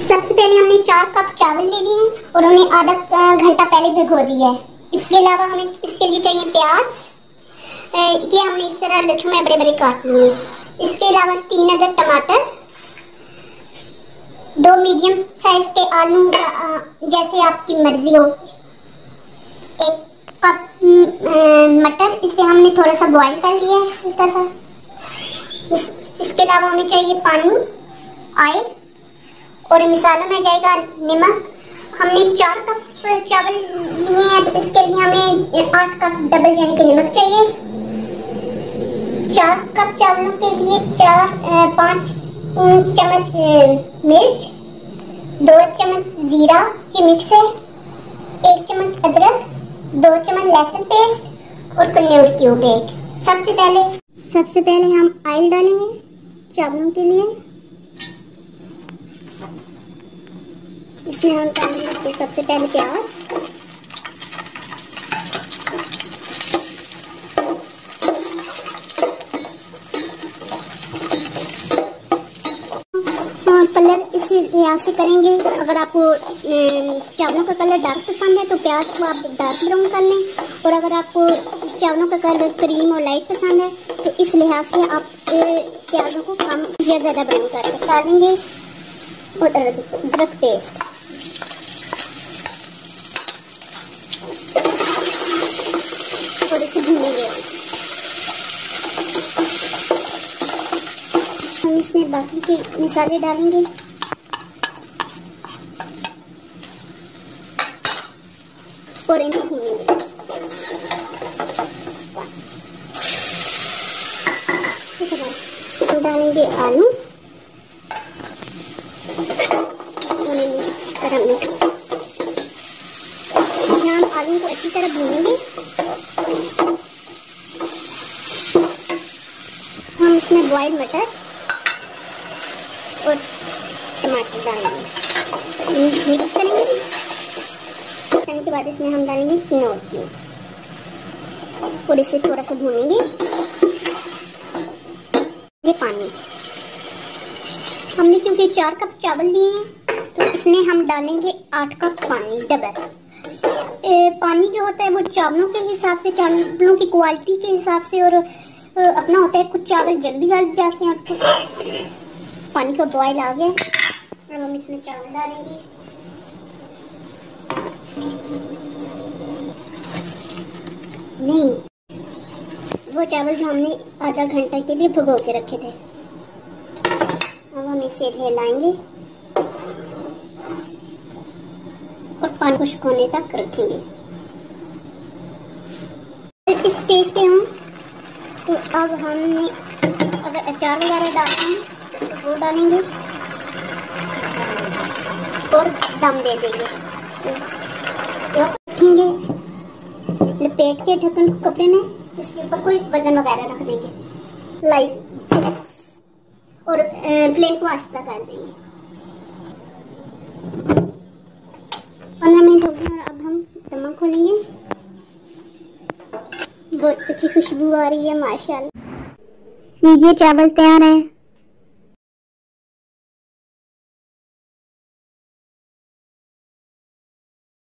सबसे पहले हमने 4 कप चावल ले लिए और उन्हें आधा घंटा पहले भिगो दिया है। इसके अलावा हमें इसके लिए चाहिए प्याज, ये हमने इस तरह लच्छू में बड़े बड़े काट लिए। इसके अलावा 3 अदद टमाटर, 2 मीडियम साइज के आलू, जैसे आपकी मर्जी हो, 1 कप मटर, इसे हमने थोड़ा सा बॉईल कर लिया है हल्का सा। इसके अलावा हमें चाहिए पानी, ऑयल और मिसालों में जाएगा नमक। हमने 4 कप चावल लिए हैं तो इसके लिए हमें 8 कप डबल यानी कि नमक चाहिए। 4 कप चावलों के लिए 5 चम्मच मिर्च, 2 चम्मच जीरा की मिक्स है, 1 चम्मच अदरक, 2 चम्मच लहसुन पेस्ट और कन्नौर क्यूब 1। सबसे पहले हम ऑयल डालेंगे चावलों के लिए। इसमें हम डालेंगे सबसे पहले प्याज, कलर इस लिहाज से करेंगे, अगर आपको चावलों का कलर डार्क पसंद है तो प्याज को आप डार्क ब्राउन कर लें, और अगर आपको चावलों का कलर क्रीम और लाइट पसंद है तो इस लिहाज से आप प्याजों को कम या ज़्यादा ब्राउन करके डालेंगे। और अदरक पेस्ट, और इसे भूनेंगे। हम इसमें बाकी के मसाले डालेंगे। और इन्हें भूनेंगे। तो डालेंगे आलू और हम आलू को अच्छी तरह भूनेंगे। हम इसमें बॉइल्ड मटर और टमाटर डालेंगे, मिक्स करेंगे। करने के बाद इसमें हम डालेंगे कन्नौर क्यूब और इसे थोड़ा सा भूनेंगे। ये पानी हमने क्योंकि 4 कप चावल लिए हैं तो इसमें हम डालेंगे 8 कप पानी डबल। पानी जो होता है वो चावलों के हिसाब से, चावलों की क्वालिटी के हिसाब से और अपना होता है। कुछ चावल जल्दी गल जाते हैं। तो पानी का बॉयल आ गया, अब हम इसमें चावल डालेंगे। नहीं, वो चावल जो हमने आधा घंटा के लिए भिगो के रखे थे। अब हम इसे हिलाएंगे और पानी को सुखाने तक रखेंगे। इस स्टेज पे हम तो अब हमने अगर अचार वगैरह डालते हैं तो वो डालेंगे और दम दे देंगे। तो रखेंगे लपेट के ढक्कन कपड़े में, इसके ऊपर कोई वजन वगैरह रख देंगे लाइट, और फ्लेम को आस्था कर देंगे। 15 मिनट हो गए और अब हम दम खोलेंगे। बहुत अच्छी खुशबू आ रही है माशाल्लाह। लीजिए चावल तैयार है।